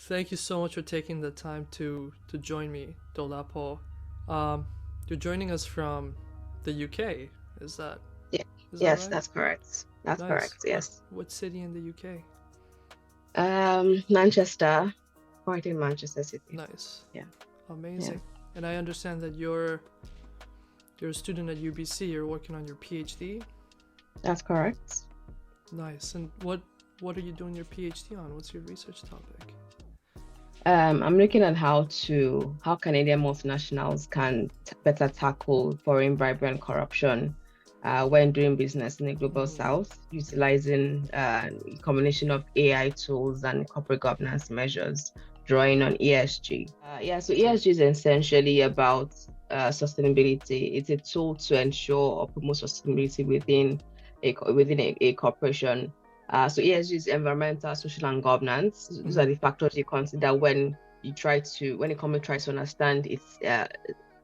Thank you so much for taking the time to join me, Dolapo. Um, you're joining us from the UK. Is that Yeah. is that Yes, right? that's correct. That's Nice. correct. Yes. What city in the UK? Manchester, quite in Manchester City. Nice. Yeah. Yeah. Amazing. And I understand that you're a student at UBC. You're working on your PhD. That's correct. Nice. And what are you doing your PhD on? What's your research topic? I'm looking at how Canadian multinationals can better tackle foreign bribery and corruption when doing business in the global Mm-hmm. south, utilizing a combination of AI tools and corporate governance measures, drawing on ESG. Yeah, so Great. ESG is essentially about sustainability. It's a tool to ensure or promote sustainability within a corporation. So ESG is environmental, social, and governance. These are Mm-hmm. the factors you consider when a company tries to understand its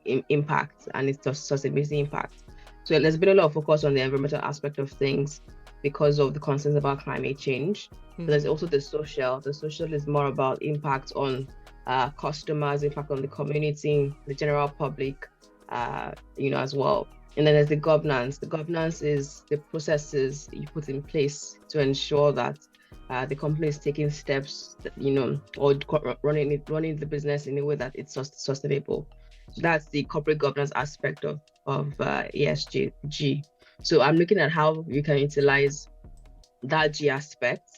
impact and its sustainability impact. So there's been a lot of focus on the environmental aspect of things because of the concerns about climate change. But there's Mm-hmm. also the social. The social is more about impact on customers, impact on the community, the general public, as well. And then there's the governance. The governance is the processes you put in place to ensure that the company is taking steps, or running the business in a way that it's sustainable. So that's the corporate governance aspect of ESG. So I'm looking at how you can utilize that G aspect,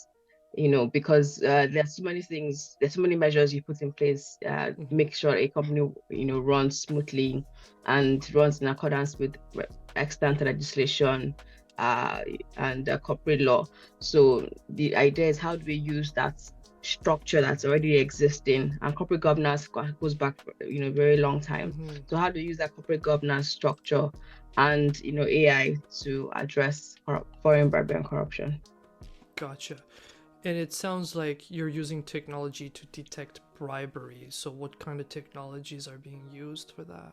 because there's so many things, there's so many measures you put in place, Mm-hmm. make sure a company, runs smoothly and runs in accordance with extant legislation, uh, and corporate law. So the idea is how do we use that structure that's already existing, and corporate governance goes back, very long time. Mm-hmm. So how do we use that corporate governance structure and AI to address foreign bribery and corruption? Gotcha. And it sounds like you're using technology to detect bribery. So, what kind of technologies are being used for that?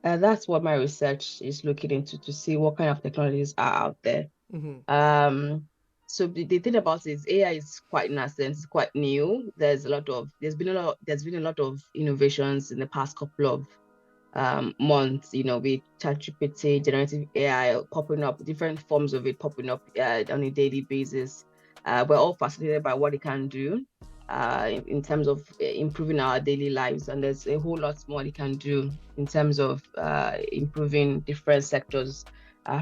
That's what my research is looking into to see what kind of technologies are out there. Mm-hmm. Um, so the thing about it is AI is quite nascent, it's quite new. There's been a lot of innovations in the past couple of months, with ChatGPT, generative AI popping up, different forms of it popping up on a daily basis. We're all fascinated by what it can do in terms of improving our daily lives. And there's a whole lot more it can do in terms of improving different sectors,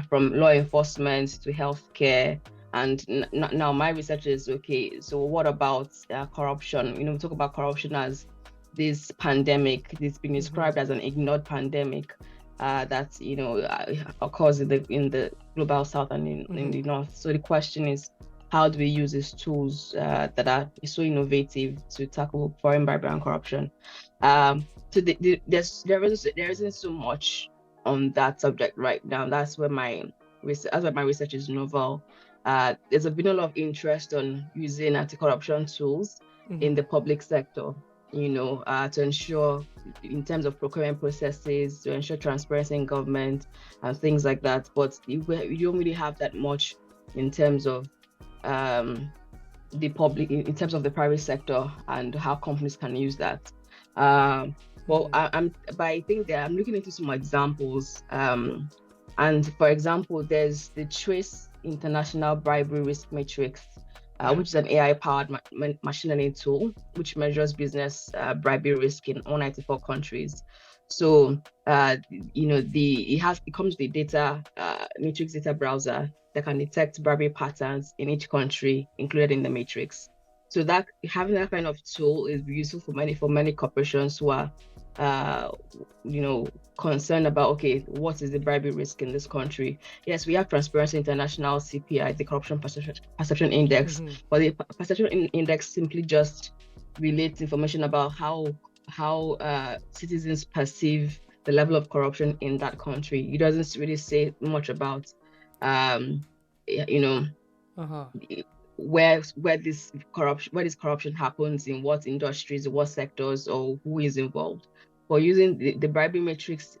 from law enforcement to healthcare. And now my research is okay. So what about corruption? We talk about corruption as this pandemic. It's been Mm-hmm. described as an ignored pandemic that occurs in the global south and in Mm-hmm. the north. So the question is, how do we use these tools that are so innovative to tackle foreign bribery and corruption? So there isn't so much on that subject right now. That's where my research is novel. There's been a lot of interest on using anti-corruption tools in Mm-hmm. the public sector, to ensure in terms of procurement processes, to ensure transparency in government and things like that. But we don't really have that much in terms of um, in terms of the private sector and how companies can use that. Well, Mm-hmm. but I think that I'm looking into some examples. And for example, there's the Trace International Bribery Risk Matrix, Yeah. which is an AI-powered machine learning tool which measures business bribery risk in all 94 countries. So, it comes with a data matrix data browser that can detect bribery patterns in each country included in the matrix. So that having that kind of tool is useful for many corporations who are uh you know concerned about, okay, what is the bribery risk in this country. Yes, we have Transparency International, CPI, the Corruption Perception Index, Mm-hmm. but the perception index simply just relates information about how citizens perceive the level of corruption in that country. It doesn't really say much about um you know Uh-huh. where this corruption happens, in what industries, what sectors, or who is involved. But using the bribery matrix,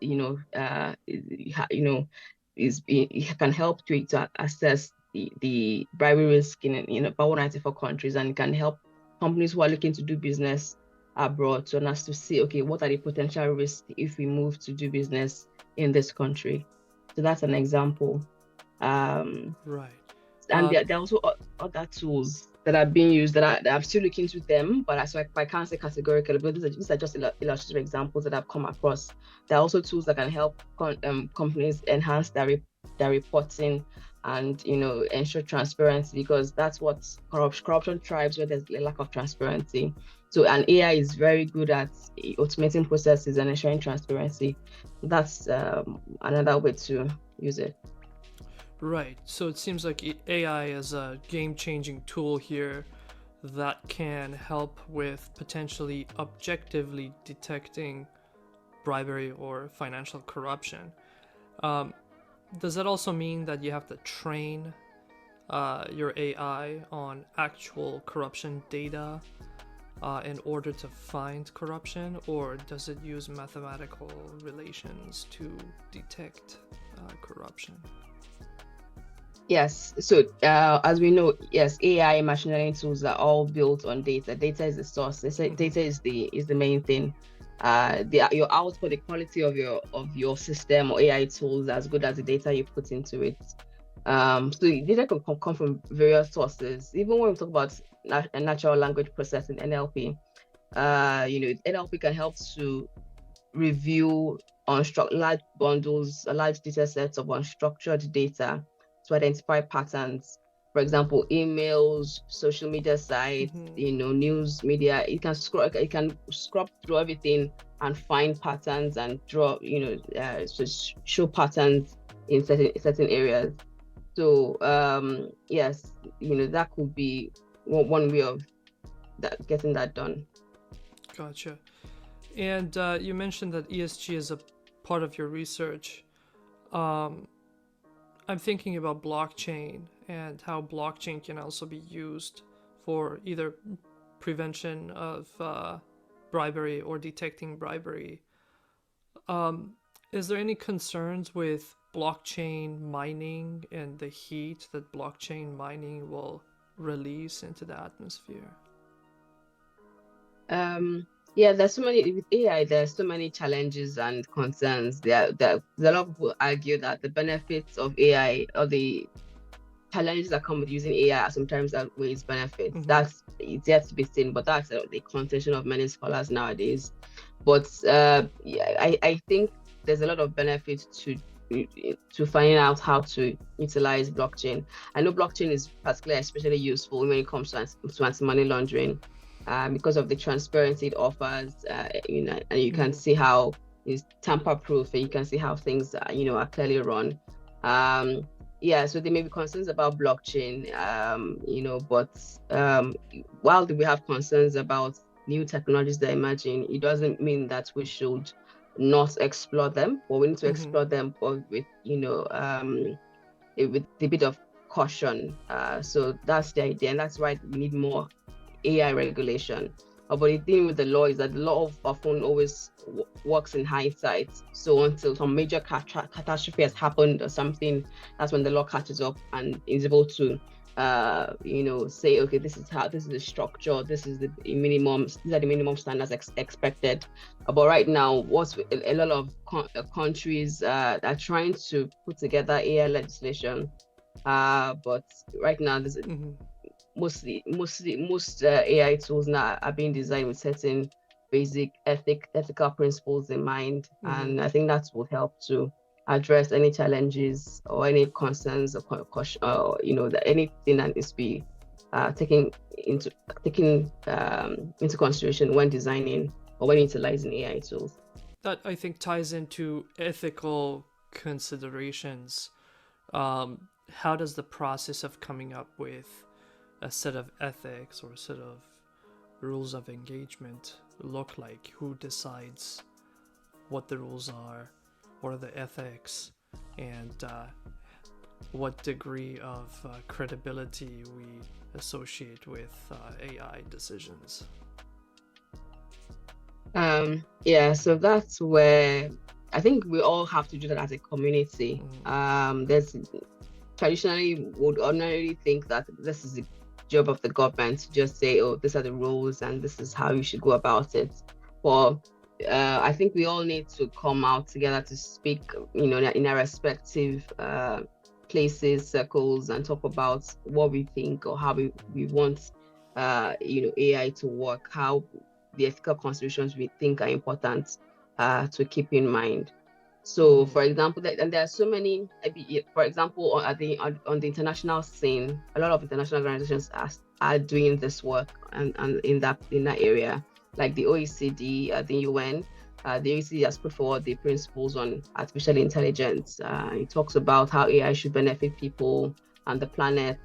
it can help to assess the bribery risk in about 194 countries, and it can help companies who are looking to do business abroad to us to see, okay, what are the potential risks if we move to do business in this country? So that's an example. Right. And there are also other tools that are being used that I'm still looking into them, but I can't say categorically, but these are just illustrative examples that I've come across. There are also tools that can help companies enhance their reporting and ensure transparency, because that's what corruption thrives where there's a lack of transparency. So an AI is very good at automating processes and ensuring transparency. That's another way to use it. Right. So it seems like AI is a game-changing tool here that can help with potentially objectively detecting bribery or financial corruption. Does that also mean that you have to train your AI on actual corruption data in order to find corruption, or does it use mathematical relations to detect corruption? Yes. So as we know, yes, AI and machine learning tools are all built on data. Data is the source. They say data is the main thing. Your output, the quality of your system or AI tools, as good as the data you put into it. So the data can come from various sources. Even when we talk about natural language processing (NLP), NLP can help to review large bundles, large data sets of unstructured data to identify patterns. For example, emails, social media sites, news media. It can scrub through everything and find patterns and draw, so show patterns in certain areas. So yes, that could be one way of getting that done. Gotcha. And you mentioned that ESG is a part of your research. I'm thinking about blockchain and how blockchain can also be used for either prevention of bribery or detecting bribery. Is there any concerns with blockchain mining and the heat that blockchain mining will release into the atmosphere? Yeah, there's so many with AI. There's so many challenges and concerns. A lot of people argue that the benefits of AI or the challenges that come with using AI sometimes outweighs benefits. It's yet to be seen, but that's the contention of many scholars nowadays. But yeah, I think there's a lot of benefits to finding out how to utilize blockchain. I know blockchain is particularly especially useful when it comes to anti-money laundering. Because of the transparency it offers, and you can see how it's tamper-proof, and you can see how things, are clearly run. Yeah, so there may be concerns about blockchain, but while we have concerns about new technologies that emerging, it doesn't mean that we should not explore them, or we need to explore them, but with with a bit of caution. So that's the idea, and that's why we need more AI regulation. But the thing with the law is that the law often always works in hindsight. So until some major catastrophe has happened or something, that's when the law catches up and is able to, say, okay, this is the structure, these are the minimum standards expected. But right now, what's a lot of countries are trying to put together AI legislation. But right now, there's most AI tools now are being designed with certain basic ethical principles in mind, and I think that will help to address any challenges or any concerns or anything that needs to be taken into consideration when designing or when utilizing AI tools. That, I think, ties into ethical considerations. How does the process of coming up with a set of ethics or a set of rules of engagement look like? Who decides what the rules are, what are the ethics, and what degree of credibility we associate with AI decisions? Yeah, so that's where I think we all have to do that as a community. There's traditionally would ordinarily think that this is job of the government to just say, oh, these are the rules and this is how you should go about it. But I think we all need to come out together to speak, in our respective places, circles, and talk about what we think or how we want, AI to work, how the ethical considerations we think are important to keep in mind. So, for example, and there are so many. For example, on the international scene, a lot of international organizations are doing this work and in that area, like the OECD, the UN. The OECD has put forward the principles on artificial intelligence. It talks about how AI should benefit people and the planet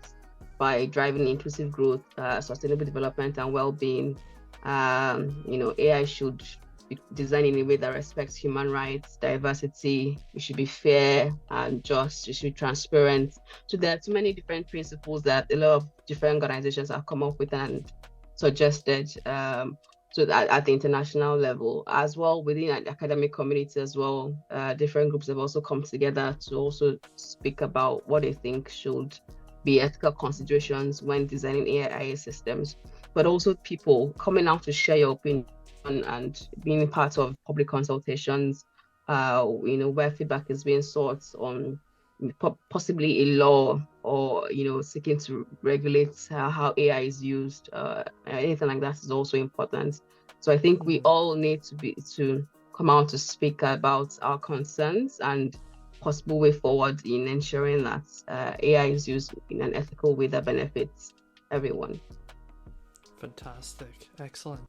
by driving inclusive growth, sustainable development, and well-being. AI should be designed in a way that respects human rights, diversity. It should be fair and just. It should be transparent. So there are too many different principles that a lot of different organizations have come up with and suggested. So at the international level, as well within the academic community as well, different groups have also come together to also speak about what they think should be ethical considerations when designing AI systems, but also people coming out to share your opinion and being part of public consultations, where feedback is being sought on possibly a law or, seeking to regulate how AI is used. Anything like that is also important. So I think we all need to come out to speak about our concerns and possible way forward in ensuring that AI is used in an ethical way that benefits everyone. Fantastic. Excellent.